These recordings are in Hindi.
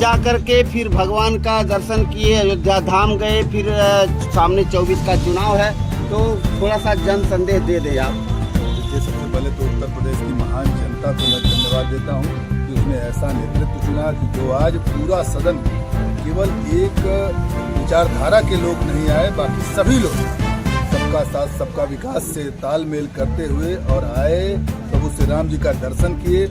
जा कर के फिर भगवान का दर्शन किए, अयोध्या धाम गए, फिर सामने 24 का चुनाव है, तो थोड़ा सा जन संदेश दे दे आप। देखिए, सबसे पहले तो उत्तर प्रदेश की महान जनता को मैं धन्यवाद देता हूँ कि उसने ऐसा नेतृत्व चुना कि जो आज पूरा सदन केवल एक विचारधारा के लोग नहीं आए, बाकी सभी लोग सबका साथ सबका विकास से तालमेल करते हुए और आए, प्रभु श्री राम जी का दर्शन किए।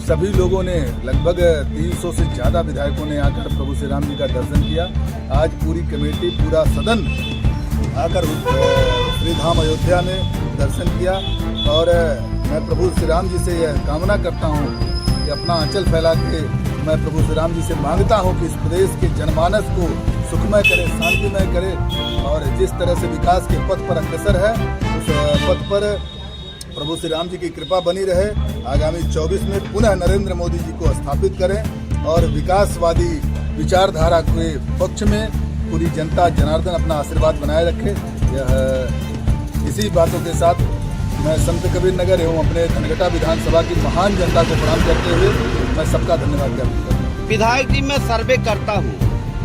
सभी लोगों ने, लगभग 300 से ज़्यादा विधायकों ने आकर प्रभु श्री राम जी का दर्शन किया। आज पूरी कमेटी, पूरा सदन आकर श्री धाम अयोध्या में दर्शन किया और मैं प्रभु श्री राम जी से यह कामना करता हूँ कि अपना आंचल फैला के मैं प्रभु श्री राम जी से मांगता हूँ कि इस प्रदेश के जनमानस को सुखमय करे, शांतिमय करे और जिस तरह से विकास के पथ पर अग्रसर है उस पथ पर प्रभु श्री राम जी की कृपा बनी रहे। आगामी 24 में पुनः नरेंद्र मोदी जी को स्थापित करें और विकासवादी विचारधारा के पक्ष में पूरी जनता जनार्दन अपना आशीर्वाद बनाए रखे। यह इसी बातों के साथ मैं संत कबीर नगर एवं अपने धनघटा विधानसभा की महान जनता को प्रणाम करते हुए मैं सबका धन्यवाद करता हूँ। विधायक जी, मैं सर्वे करता हूँ,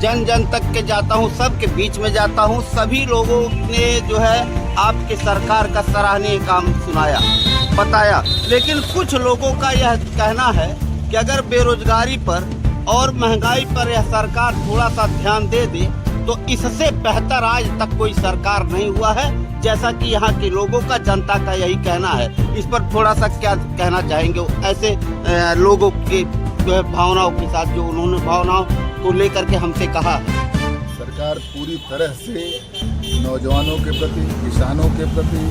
जन जन तक के जाता हूँ, सबके बीच में जाता हूँ, सभी लोगों ने जो है आपके सरकार का सराहनीय काम सुनाया, बताया, लेकिन कुछ लोगों का यह कहना है कि अगर बेरोजगारी पर और महंगाई पर यह सरकार थोड़ा सा ध्यान दे दे तो इससे बेहतर आज तक कोई सरकार नहीं हुआ है, जैसा कि यहाँ के लोगों का, जनता का यही कहना है। इस पर थोड़ा सा क्या कहना चाहेंगे ऐसे लोगों के जो है भावनाओं के साथ, जो उन्होंने भावनाओं को लेकर के हमसे कहा है? सरकार पूरी तरह से नौजवानों के प्रति, किसानों के प्रति,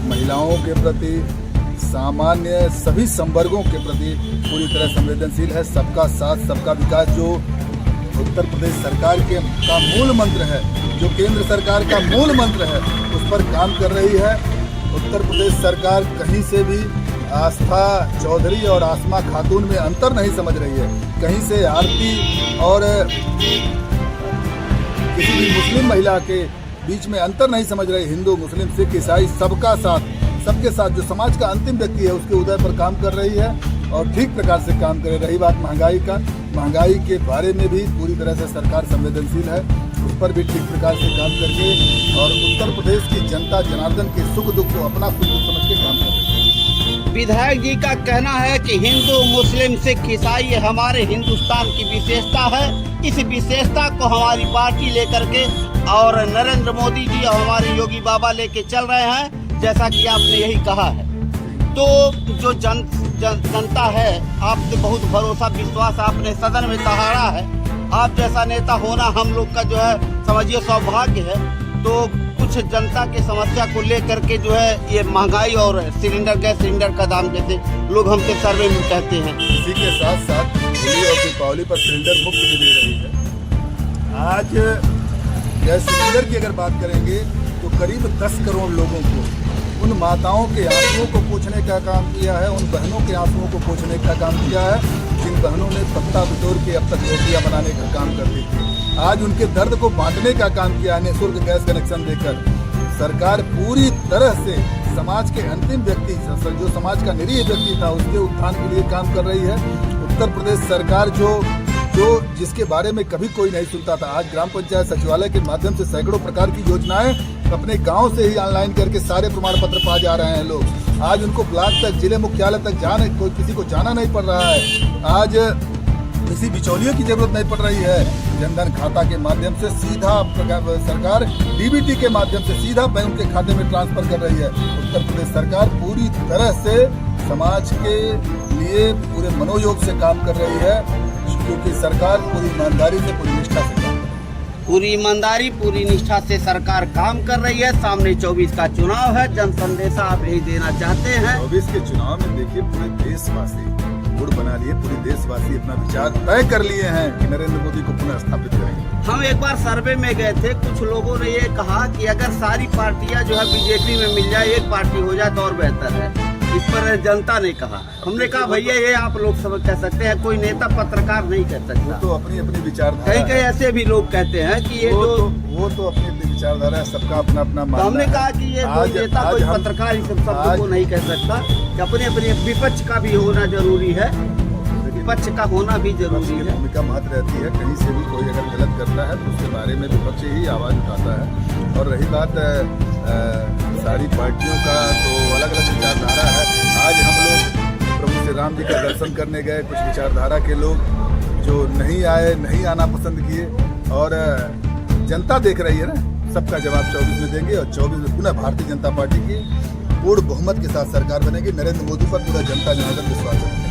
महिलाओं के प्रति, सामान्य सभी संवर्गों के प्रति पूरी तरह संवेदनशील है। सबका साथ सबका विकास जो उत्तर प्रदेश सरकार का मूल मंत्र है, जो केंद्र सरकार का मूल मंत्र है, उस पर काम कर रही है। उत्तर प्रदेश सरकार कहीं से भी आस्था चौधरी और आसमा खातून में अंतर नहीं समझ रही है, कहीं से आरती और किसी भी मुस्लिम महिला के बीच में अंतर नहीं समझ रही। हिंदू, मुस्लिम, सिख, ईसाई सबका साथ, सबके साथ जो समाज का अंतिम व्यक्ति है उसके उदय पर काम कर रही है और ठीक प्रकार से काम करे। रही बात महंगाई का, महंगाई के बारे में भी पूरी तरह से सरकार संवेदनशील है, उस पर भी ठीक प्रकार से काम करके और उत्तर प्रदेश की जनता जनार्दन के सुख दुख को अपना सुख दुख समझ के काम कर रही है। विधायक जी का कहना है कि हिंदू, मुस्लिम, सिख, ईसाई हमारे हिंदुस्तान की विशेषता है। इस विशेषता को हमारी पार्टी लेकर के और नरेंद्र मोदी जी और हमारे योगी बाबा लेके चल रहे हैं, जैसा कि आपने यही कहा है। तो जो जनता है, आप पे बहुत भरोसा, विश्वास आपने सदन में दहाड़ा है। आप जैसा नेता होना हम लोग का जो है समझिए सौभाग्य है। तो कुछ जनता की समस्या को लेकर के जो है ये महंगाई और सिलेंडर, गैस सिलेंडर का दाम, जैसे लोग हमसे सर्वे में कहते हैं, इसी के साथ साथ होली और दीपावली पर सिलेंडर मुफ्त भी दे रही है। आज गैस सिलेंडर की अगर बात करेंगे तो करीब 10 करोड़ लोगों को, उन माताओं के आंसुओं को पोंछने का काम किया है, उन बहनों के आंसुओं को पोंछने का काम किया है जिन बहनों ने पत्ता बिटोर के अब तक रोटियां बनाने का काम करती थी। आज उनके दर्द को बांटने का काम किया है निःशुल्क गैस कनेक्शन देकर। सरकार पूरी तरह से समाज के अंतिम व्यक्ति, जो समाज का निरीह व्यक्ति था, उसके उत्थान के लिए काम कर रही है। उत्तर प्रदेश सरकार जो जिसके बारे में कभी कोई नहीं सुनता था, आज ग्राम पंचायत सचिवालय के माध्यम से सैकड़ों प्रकार की योजनाएं अपने गांव से ही ऑनलाइन करके सारे प्रमाण पत्र पा जा रहे हैं लोग। आज उनको ब्लॉक तक, जिले मुख्यालय तक कोई किसी को जाना नहीं पड़ रहा है। आज किसी बिचौलियों की जरूरत नहीं पड़ रही है। जनधन खाता के माध्यम से सीधा सरकार डीबीटी के माध्यम से सीधा बैंक के खाते में ट्रांसफर कर रही है। उत्तर प्रदेश सरकार पूरी तरह से समाज के लिए पूरे मनोयोग से काम कर रही है, क्योंकि सरकार पूरी ईमानदारी से, पूरी निष्ठा से काम कर रही है। पूरी ईमानदारी, पूरी निष्ठा से सरकार काम कर रही है। सामने 24 का चुनाव है, जन संदेश आप यही देना चाहते हैं? 24 के चुनाव में देखिए पूरे देशवासी मूड बना लिए, पूरे देशवासी अपना विचार तय कर लिए हैं कि नरेंद्र मोदी को पुनः स्थापित करेंगे। हम एक बार सर्वे में गए थे, कुछ लोगों ने ये कहा कि अगर सारी पार्टियां जो है बीजेपी में मिल जाए, एक पार्टी हो जाए तो और बेहतर है। इस पर जनता ने कहा, हमने कहा भैया ये आप लोग सब कह सकते हैं, कोई नेता पत्रकार नहीं कह सकता। तो अपनी अपनी विचारधारा, कहीं ऐसे भी लोग कहते हैं कि ये वो तो अपनी अपनी विचारधारा है, सबका अपना अपना मानना है। हमने कहा कि ये कोई नेता, कोई पत्रकार इस शब्द को नहीं कह सकता, अपने अपने विपक्ष का भी होना जरूरी है। देखिए विपक्ष का होना भी विपक्ष जरूरी की है। भूमिका महत्व रहती है। कहीं से भी कोई अगर गलत करता है तो उसके बारे में विपक्ष ही आवाज़ उठाता है। और रही बात सारी पार्टियों का तो अलग अलग विचारधारा है। आज हम लोग प्रभु श्री राम जी का दर्शन करने गए, कुछ विचारधारा के लोग जो नहीं आए, नहीं आना पसंद किए, और जनता देख रही है ना, सबका जवाब 24 में देंगे और 24 में पुनः भारतीय जनता पार्टी की पूर्ण बहुमत के साथ सरकार बनेगी। नरेंद्र मोदी पर पूरा जनता जनार्दन विश्वास है।